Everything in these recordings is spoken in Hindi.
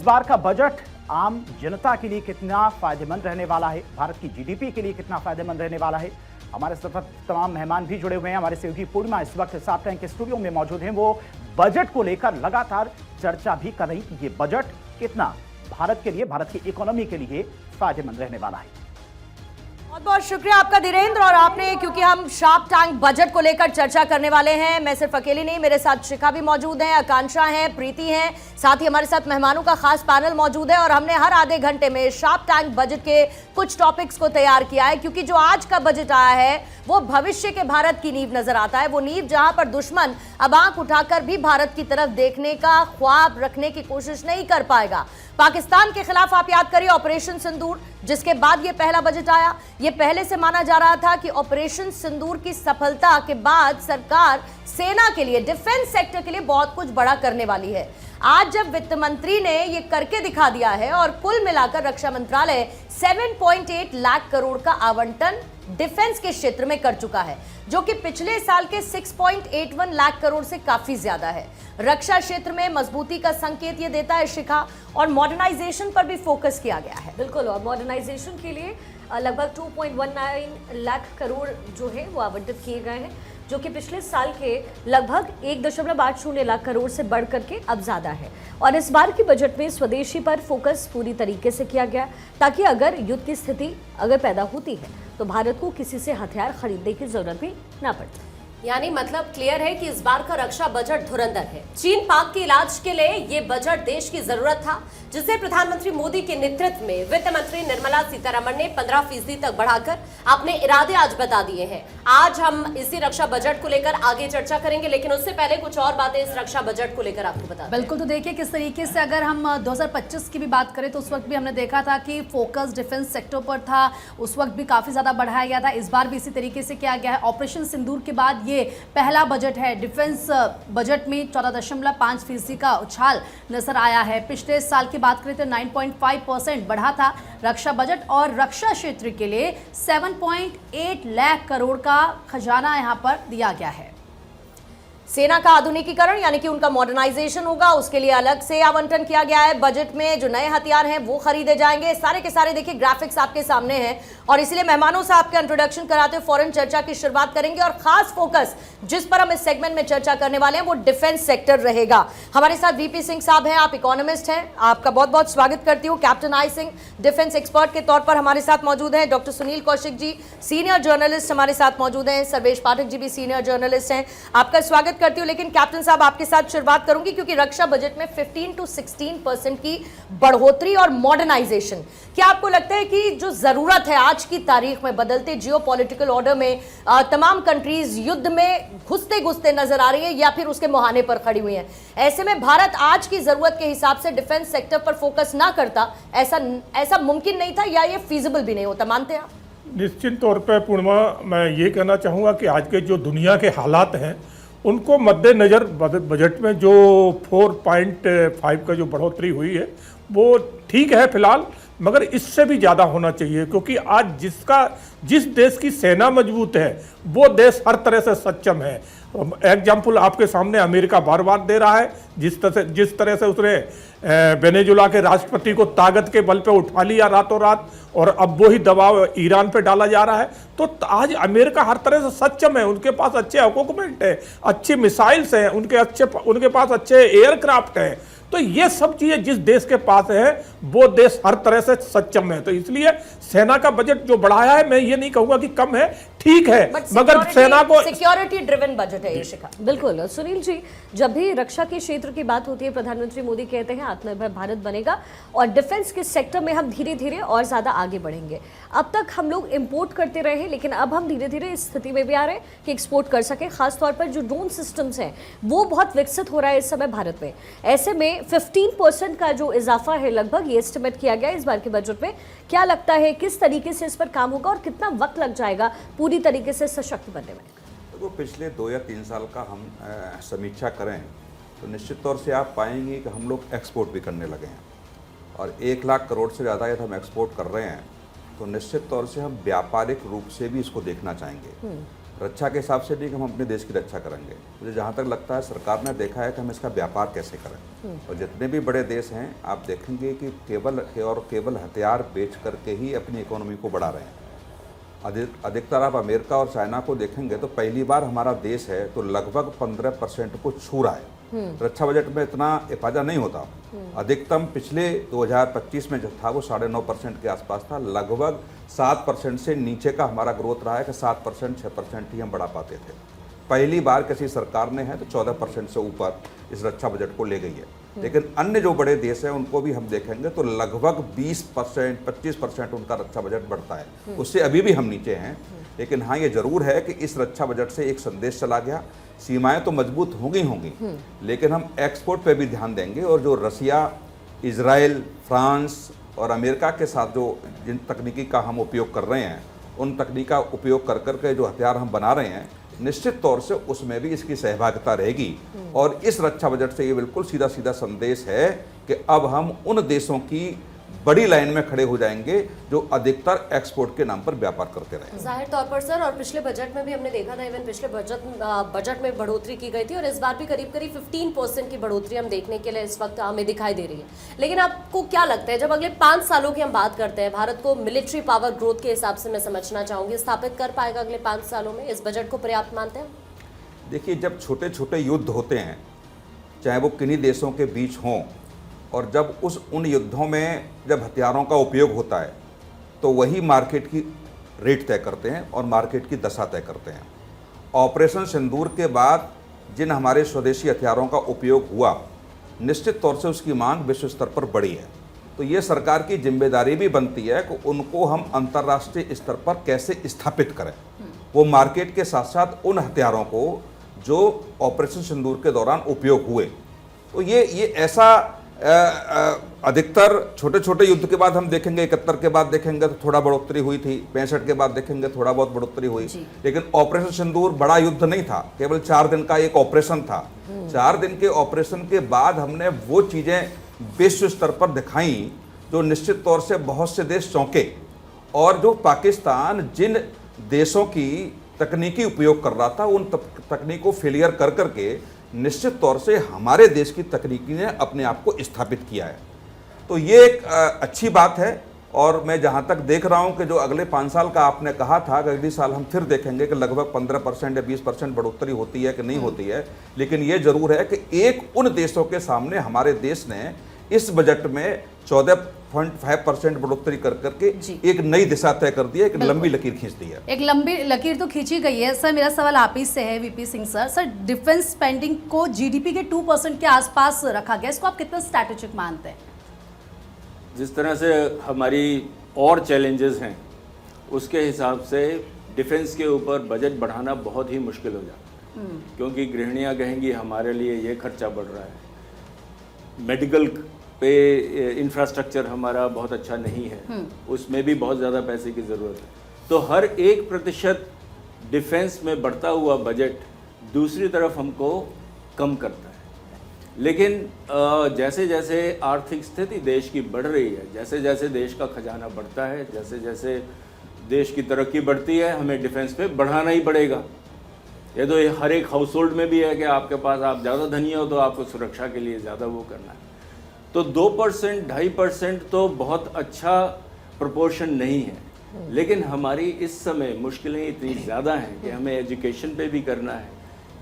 बार का बजट आम जनता के लिए कितना फायदेमंद रहने वाला है, भारत की जीडीपी के लिए कितना फायदेमंद रहने वाला है। हमारे साथ तमाम मेहमान भी जुड़े हुए हैं। हमारे सहयोगी पूर्णिमा इस वक्त शार्क टैंक के स्टूडियो में मौजूद हैं। वो बजट को लेकर लगातार चर्चा भी कर रही कि ये बजट कितना भारत के लिए, भारत की इकोनॉमी के लिए फायदेमंद रहने वाला है। बहुत बहुत शुक्रिया आपका धीरेन्द्र। और आपने, क्योंकि हम शार्क टैंक बजट को लेकर चर्चा करने वाले हैं, मैं सिर्फ अकेली नहीं, मेरे साथ शिखा भी मौजूद हैं, आकांक्षा हैं, प्रीति हैं, साथ ही हमारे साथ मेहमानों का खास पैनल मौजूद है। और हमने हर आधे घंटे में शार्क टैंक बजट के कुछ टॉपिक्स को तैयार किया है, क्योंकि जो आज का बजट आया है वो भविष्य के भारत की नींव नजर आता है। वो नींव जहां पर दुश्मन अब आंख उठाकर भी भारत की तरफ देखने का ख्वाब रखने की कोशिश नहीं कर पाएगा। पाकिस्तान के खिलाफ आप याद करिए ऑपरेशन सिंदूर, जिसके बाद ये पहला बजट आया। ये पहले से माना जा रहा था कि ऑपरेशन सिंदूर की सफलता के बाद सरकार सेना के लिए, डिफेंस सेक्टर के लिए बहुत कुछ बड़ा करने वाली है। आज जब वित्त मंत्री ने ये करके दिखा दिया है और कुल मिलाकर रक्षा मंत्रालय 7.8 लाख करोड़ का आवंटन डिफेंस के क्षेत्र में कर चुका है, जो कि पिछले साल के 6.81 लाख करोड़ से काफी ज्यादा है। रक्षा क्षेत्र में मजबूती का संकेत ये देता है शिखा, और मॉडर्नाइजेशन पर भी फोकस किया गया है। बिल्कुल, और मॉडर्नाइजेशन के लिए लगभग 2.19 लाख करोड़ जो है वो आवंटित किए गए हैं, जो कि पिछले साल के लगभग 1.80 लाख करोड़ से बढ़ करके अब ज़्यादा है। और इस बार के बजट में स्वदेशी पर फोकस पूरी तरीके से किया गया, ताकि अगर युद्ध की स्थिति अगर पैदा होती है तो भारत को किसी से हथियार खरीदने की जरूरत भी ना पड़े। यानी मतलब क्लियर है कि इस बार का रक्षा बजट धुरंधर है। चीन पाक के इलाज के लिए ये बजट देश की जरूरत था, जिसे प्रधानमंत्री मोदी के नेतृत्व में वित्त मंत्री निर्मला सीतारमण ने 15% तक बढ़ाकर अपने इरादे आज बता दिए हैं। आज हम इसी रक्षा बजट को लेकर आगे चर्चा करेंगे, लेकिन उससे पहले कुछ और बातें इस रक्षा बजट को लेकर आपको बता दें। बिल्कुल, तो देखिए किस तरीके से अगर हम 2025 की भी बात करें तो उस वक्त भी हमने देखा था कि फोकस डिफेंस सेक्टर पर था, उस वक्त भी काफी ज्यादा बढ़ाया गया था। इस बार भी इसी तरीके से किया गया है। ऑपरेशन सिंदूर के बाद ये पहला बजट है। डिफेंस बजट में 14.5% का उछाल नजर आया है। पिछले साल की बात करें तो 9.5% बढ़ा था रक्षा बजट, और रक्षा क्षेत्र के लिए 7.8 लाख करोड़ का खजाना यहां पर दिया गया है। सेना का आधुनिकीकरण यानी कि उनका मॉडर्नाइजेशन होगा, उसके लिए अलग से आवंटन किया गया है। बजट में जो नए हथियार हैं वो खरीदे जाएंगे। सारे के सारे देखिए ग्राफिक्स आपके सामने हैं, और इसलिए मेहमानों से आपका इंट्रोडक्शन कराते हुए फौरन चर्चा की शुरुआत करेंगे। और खास फोकस जिस पर हम इस सेगमेंट में चर्चा करने वाले हैं वो डिफेंस सेक्टर रहेगा। हमारे साथ वीपी सिंह साहब हैं, आप इकोनॉमिस्ट हैं, आपका बहुत बहुत स्वागत करती हूँ। Captain I Singh defence expert के तौर पर हमारे साथ मौजूद हैं। Doctor Sunil Kaushik ji senior journalist हमारे साथ मौजूद हैं। सर्वेश पाठक जी भी सीनियर जर्नलिस्ट हैं, आपका स्वागत करती हूँ। लेकिन कैप्टन साहब आपके साथ शुरुआत करूंगी, क्योंकि रक्षा बजट में 15 to 16% की बढ़ोतरी और मॉडर्नाइजेशन, क्या आपको लगता है कि जो जरूरत है आज की तारीख में, बदलते जियोपॉलिटिकल ऑर्डर में तमाम कंट्रीज युद्ध में घुसते घुसते नजर आ रही है या फिर उसके मुहाने पर खड़ी हुई हैं, ऐसे में भारत आज की जरूरत के हिसाब से डिफेंस सेक्टर पर फोकस ना करता, ऐसा मुमकिन नहीं था या ये फीजिबल भी नहीं होता, मानते हैं आप? निश्चित तौर पर पूर्णिमा, मैं ये कहना चाहूँगा कि आज के जो दुनिया के हालात हैं उनको मद्देनज़र बजट में जो 4.5 का जो बढ़ोतरी हुई है वो ठीक है फिलहाल, मगर इससे भी ज़्यादा होना चाहिए, क्योंकि आज जिस देश की सेना मजबूत है वो देश हर तरह से सक्षम है। एग्जाम्पल आपके सामने अमेरिका बार बार दे रहा है, जिस तरह से उसने वेनेजुला के राष्ट्रपति को ताकत के बल पे उठा लिया रातों रात, और अब वही दबाव ईरान पे डाला जा रहा है। तो आज अमेरिका हर तरह से सक्षम है, उनके पास अच्छे इक्विपमेंट है, अच्छी मिसाइल्स हैं, उनके पास अच्छे एयरक्राफ्ट हैं। तो ये सब चीजें जिस देश के पास है वो देश हर तरह से सक्षम है। तो इसलिए सेना का बजट जो बढ़ाया है, मैं ये नहीं कहूंगा कि कम है, ठीक है, मगर सेना को सिक्योरिटी ड्रिवन बजट है ये शिखा। बिल्कुल सुनील जी, जब भी रक्षा के क्षेत्र की बात होती है, प्रधानमंत्री मोदी कहते हैं आत्मनिर्भर भारत बनेगा, और डिफेंस के सेक्टर में हम धीरे धीरे और ज्यादा आगे बढ़ेंगे। अब तक हम लोग इंपोर्ट करते रहे, लेकिन अब हम धीरे धीरे इस स्थिति में भी आ रहे हैं कि एक्सपोर्ट कर सके। खासतौर पर जो ड्रोन सिस्टम्स हैं वो बहुत विकसित हो रहा है इस समय भारत में। ऐसे में 15% का जो इजाफा है लगभग, ये एस्टिमेट किया गया इस बार के बजट में। क्या लगता है किस तरीके से इस पर काम होगा और कितना वक्त लग जाएगा पूरी तरीके से सशक्त बनने में? तो पिछले 2 या 3 साल का हम समीक्षा करें तो निश्चित तौर से आप पाएंगे कि हम लोग एक्सपोर्ट भी करने लगे हैं, और 1 लाख करोड़ से ज़्यादा यदि हम एक्सपोर्ट कर रहे हैं तो निश्चित तौर से हम व्यापारिक रूप से भी इसको देखना चाहेंगे। रक्षा के हिसाब से नहीं कि हम अपने देश की रक्षा करेंगे। मुझे जहाँ तक लगता है सरकार ने देखा है कि हम इसका व्यापार कैसे करें, और जितने भी बड़े देश हैं आप देखेंगे कि केवल हथियार बेच करके ही अपनी इकोनॉमी को बढ़ा रहे हैं। अधिकतर आप अमेरिका और चाइना को देखेंगे तो पहली बार हमारा देश है तो लगभग 15% को छू रहा है। रक्षा बजट में इतना इफाजा नहीं होता। अधिकतम पिछले 2025 में जो था वो 9.5% के आसपास था। लगभग 7% से नीचे का हमारा ग्रोथ रहा है कि 7% 6% ही हम बढ़ा पाते थे। पहली बार किसी सरकार ने है तो 14% से ऊपर इस रक्षा बजट को ले गई है। लेकिन अन्य जो बड़े देश हैं उनको भी हम देखेंगे तो लगभग 20% 25% उनका रक्षा बजट बढ़ता है। उससे अभी भी हम नीचे हैं। लेकिन हाँ, ये जरूर है कि इस रक्षा बजट से एक संदेश चला गया। सीमाएं तो मजबूत होंगी, लेकिन हम एक्सपोर्ट पे भी ध्यान देंगे, और जो रसिया, इजराइल, फ्रांस और अमेरिका के साथ जो जिन तकनीकी का हम उपयोग कर रहे हैं, उन तकनीक का उपयोग कर करके जो हथियार हम बना रहे हैं, निश्चित तौर से उसमें भी इसकी सहभागिता रहेगी। और इस रक्षा बजट से ये बिल्कुल सीधा सीधा संदेश है कि अब हम उन देशों की बड़ी लाइन में खड़े हो जाएंगे जो अधिकतर एक्सपोर्ट के नाम पर व्यापार करते रहे। जाहिर तौर पर सर, और पिछले बजट में भी हमने देखा था, इवन पिछले बजट में बढ़ोतरी की गई थी, और इस बार भी करीब 15% की बढ़ोतरी हम देखने के लिए इस वक्त हमें दिखाई दे रही है। लेकिन आपको क्या लगता है, जब अगले 5 सालों की हम बात करते हैं, भारत को मिलिट्री पावर ग्रोथ के हिसाब से मैं समझना चाहूंगी, स्थापित कर पाएगा अगले 5 सालों में? इस बजट को पर्याप्त मानते हैं? देखिए, जब छोटे छोटे युद्ध होते हैं, चाहे वो किन्हीं देशों के बीच हों, और जब उन युद्धों में जब हथियारों का उपयोग होता है तो वही मार्केट की रेट तय करते हैं और मार्केट की दशा तय करते हैं। ऑपरेशन सिंदूर के बाद जिन हमारे स्वदेशी हथियारों का उपयोग हुआ, निश्चित तौर से उसकी मांग विश्व स्तर पर बढ़ी है। तो ये सरकार की जिम्मेदारी भी बनती है कि उनको हम अंतर्राष्ट्रीय स्तर पर कैसे स्थापित करें, वो मार्केट के साथ साथ उन हथियारों को जो ऑपरेशन सिंदूर के दौरान उपयोग हुए। तो ये ऐसा अधिकतर छोटे छोटे युद्ध के बाद हम देखेंगे, 71 के बाद देखेंगे तो थोड़ा बढ़ोतरी हुई थी, 65 के बाद देखेंगे थोड़ा बहुत बढ़ोतरी हुई। लेकिन ऑपरेशन सिंदूर बड़ा युद्ध नहीं था, केवल 4 दिन का एक ऑपरेशन था। 4 दिन के ऑपरेशन के बाद हमने वो चीजें विश्व स्तर पर दिखाई जो निश्चित तौर से बहुत से देश चौंके, और जो पाकिस्तान जिन देशों की तकनीकी उपयोग कर रहा था, उन तकनीक को फेलियर कर करके निश्चित तौर से हमारे देश की तकनीकी ने अपने आप को स्थापित किया है। तो ये एक अच्छी बात है। और मैं जहाँ तक देख रहा हूँ कि जो अगले 5 साल का आपने कहा था कि अगले साल हम फिर देखेंगे कि लगभग 15% या 20% बढ़ोतरी होती है कि नहीं होती है। लेकिन ये जरूर है कि एक उन देशों के सामने हमारे देश ने इस बजट में 14.5% बढ़ोतरी कर करके एक नई दिशा तय कर दी है, एक लंबी लकीर खींच दी है। एक लंबी लकीर तो खींची गई है। सर, मेरा सवाल आप ही से है, VP Singh sir. Sir, defence spending को जीडीपी के 2% के आसपास रखा गया, इसको आप कितना स्ट्रैटेजिक मानते हैं? जिस तरह से हमारी और चैलेंजेस हैं, उसके हिसाब से डिफेंस के ऊपर बजट बढ़ाना बहुत ही मुश्किल हो जाता है, क्योंकि गृहिणियाँ कहेंगी हमारे लिए ये खर्चा बढ़ रहा है, मेडिकल पे इंफ्रास्ट्रक्चर हमारा बहुत अच्छा नहीं है, उसमें भी बहुत ज़्यादा पैसे की ज़रूरत है। तो हर 1% डिफेंस में बढ़ता हुआ बजट दूसरी तरफ हमको कम करता है। लेकिन जैसे जैसे आर्थिक स्थिति देश की बढ़ रही है, जैसे जैसे देश का खजाना बढ़ता है, जैसे जैसे देश की तरक्की बढ़ती है, हमें डिफेंस पे बढ़ाना ही पड़ेगा। ये तो हर एक हाउस होल्ड में भी है कि आपके पास आप ज़्यादा धनी हो तो आपको सुरक्षा के लिए ज़्यादा वो करना है। तो 2% 2.5% तो बहुत अच्छा प्रोपोर्शन नहीं है, लेकिन हमारी इस समय मुश्किलें इतनी ज़्यादा हैं कि हमें एजुकेशन पे भी करना है,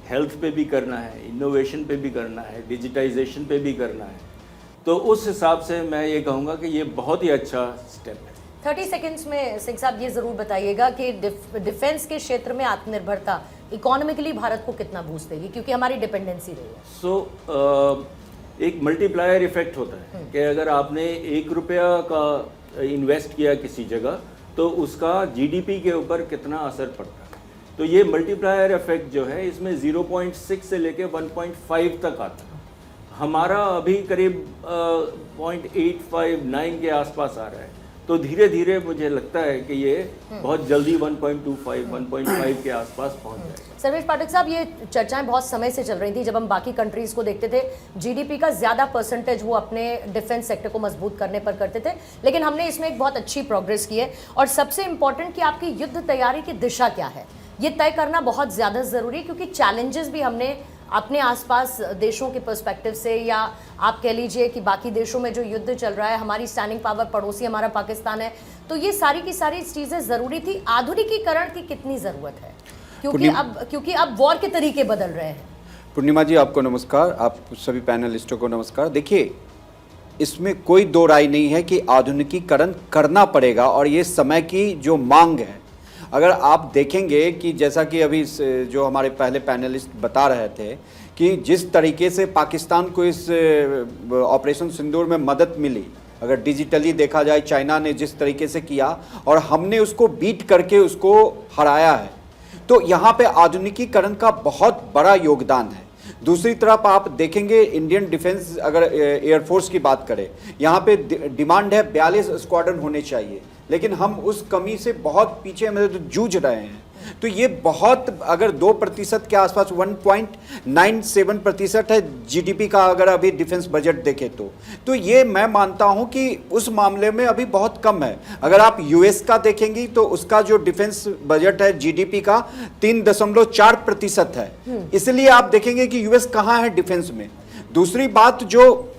हेल्थ पे भी करना है, इनोवेशन पे भी करना है, डिजिटाइजेशन पे भी करना है। तो उस हिसाब से मैं ये कहूँगा कि ये बहुत ही अच्छा स्टेप है। 30 सेकेंड्स में सिंह साहब ये ज़रूर बताइएगा कि डिफेंस के क्षेत्र में आत्मनिर्भरता इकोनॉमिकली भारत को कितना बूस्ट देगी, क्योंकि हमारी डिपेंडेंसी रही है। एक मल्टीप्लायर इफेक्ट होता है कि अगर आपने 1 रुपया का इन्वेस्ट किया किसी जगह तो उसका जीडीपी के ऊपर कितना असर पड़ता है। तो ये मल्टीप्लायर इफेक्ट जो है इसमें 0.6 से लेके 1.5 तक आता है। हमारा अभी करीब 0.859 के आसपास आ रहा है। तो धीरे धीरे मुझे लगता है कि ये बहुत जल्दी 1.25 1.5 के आसपास पहुंच जाएगा। सर्वेश पाठक साहब, ये चर्चाएं बहुत समय से चल रही थी। जब हम बाकी कंट्रीज को देखते थे, जीडीपी का ज्यादा परसेंटेज वो अपने डिफेंस सेक्टर को मजबूत करने पर करते थे, लेकिन हमने इसमें एक बहुत अच्छी प्रोग्रेस की है। और सबसे इंपॉर्टेंट कि आपकी युद्ध तैयारी की दिशा क्या है, ये तय करना बहुत ज़्यादा ज़रूरी है, क्योंकि चैलेंजेस भी हमने अपने आसपास देशों के पर्सपेक्टिव से, या आप कह लीजिए कि बाकी देशों में जो युद्ध चल रहा है, हमारी स्टैंडिंग पावर पड़ोसी हमारा पाकिस्तान है, तो ये सारी की सारी चीज़ें ज़रूरी थी। आधुनिकीकरण की कितनी ज़रूरत है, क्योंकि अब वॉर के तरीके बदल रहे हैं। पूर्णिमा जी आपको नमस्कार, आप सभी पैनलिस्टों को नमस्कार। देखिए, इसमें कोई दो राय नहीं है कि आधुनिकीकरण करना पड़ेगा और ये समय की जो मांग है। अगर आप देखेंगे कि जैसा कि अभी जो हमारे पहले पैनलिस्ट बता रहे थे कि जिस तरीके से पाकिस्तान को इस ऑपरेशन सिंदूर में मदद मिली, अगर डिजिटली देखा जाए चाइना ने जिस तरीके से किया और हमने उसको बीट करके उसको हराया है, तो यहाँ पे आधुनिकीकरण का बहुत बड़ा योगदान है। दूसरी तरफ आप देखेंगे इंडियन डिफेंस, अगर एयरफोर्स की बात करें, यहाँ पे डिमांड है 42 स्क्वाड्रन होने चाहिए, लेकिन हम उस कमी से बहुत पीछे में जूझ रहे हैं। तो ये बहुत, अगर 2% के आसपास 1.97% है जीडीपी का, अगर अभी डिफेंस बजट देखें तो ये मैं मानता हूं कि उस मामले में अभी बहुत कम है। अगर आप यूएस का देखेंगी तो उसका जो डिफेंस बजट है जीडीपी का 3.4% है। इसलिए आप देखेंगे कि यूएस कहां है डिफेंस में। दूसरी बात, जो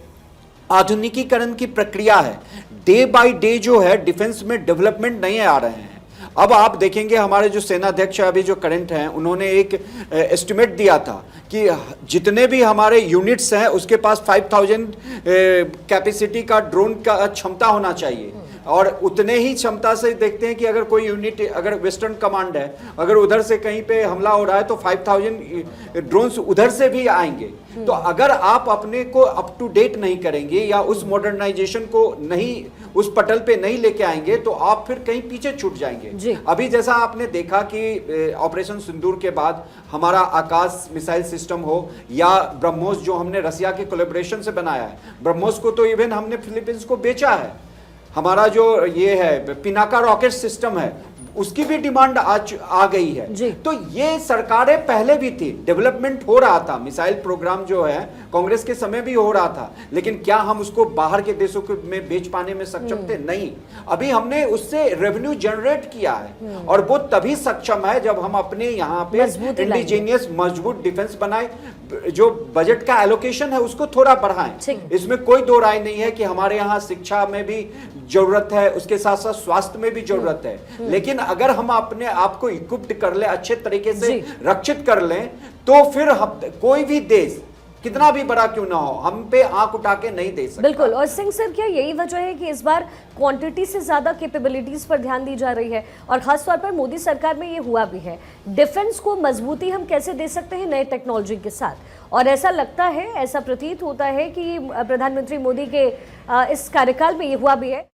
आधुनिकीकरण की प्रक्रिया है, डे बाय डे जो है डिफेंस में डेवलपमेंट नहीं आ रहे हैं। अब आप देखेंगे हमारे जो सेनाध्यक्ष अभी जो करंट हैं, उन्होंने एक एस्टिमेट दिया था कि जितने भी हमारे यूनिट्स हैं उसके पास 5000 कैपेसिटी का ड्रोन का क्षमता होना चाहिए, और उतने ही क्षमता से देखते हैं कि अगर कोई यूनिट, अगर वेस्टर्न कमांड है, अगर उधर से कहीं पे हमला हो रहा है तो 5000 ड्रोन्स उधर से भी आएंगे। तो अगर आप अपने को अप टू डेट नहीं करेंगे या उस मॉडर्नाइजेशन को नहीं, उस पटल पे नहीं लेके आएंगे, तो आप फिर कहीं पीछे छूट जाएंगे। अभी जैसा आपने देखा कि ऑपरेशन सिंदूर के बाद हमारा आकाश मिसाइल सिस्टम हो या ब्रह्मोस जो हमने रसिया के कोलैबोरेशन से बनाया है, ब्रह्मोस को तो इवन हमने फिलीपींस को बेचा है। हमारा जो ये है पिनाका रॉकेट सिस्टम है, उसकी भी डिमांड आज आ गई है। तो ये सरकारें पहले भी थी, डेवलपमेंट हो रहा था, मिसाइल प्रोग्राम जो है कांग्रेस के समय भी हो रहा था, लेकिन क्या हम उसको बाहर के देशों में बेच पाने में सक्षम थे? नहीं। अभी हमने उससे रेवेन्यू जनरेट किया है, और वो तभी सक्षम है जब हम अपने यहाँ पे इंडिजीनियस मजबूत डिफेंस बनाए, जो बजट का एलोकेशन है उसको थोड़ा बढ़ाएं। इसमें कोई दो राय नहीं है कि हमारे यहाँ शिक्षा में भी जरूरत है, उसके साथ साथ स्वास्थ्य में भी जरूरत है, लेकिन अगर हम अपने आप को इक्विप्ड कर ले, अच्छे तरीके से रक्षित कर लें, तो फिर कोई भी देश कितना भी बड़ा क्यों ना हो, हम पे आंख उठा के नहीं दे सकता। बिल्कुल। और सिंह सर, क्या यही वजह है कि इस बार क्वांटिटी से ज्यादा कैपेबिलिटीज पर ध्यान दी जा रही है, और खासतौर पर मोदी सरकार में ये हुआ भी है? डिफेंस को मजबूती हम कैसे दे सकते हैं नए टेक्नोलॉजी के साथ? और ऐसा लगता है, ऐसा प्रतीत होता है कि प्रधानमंत्री मोदी के इस कार्यकाल में ये हुआ भी है।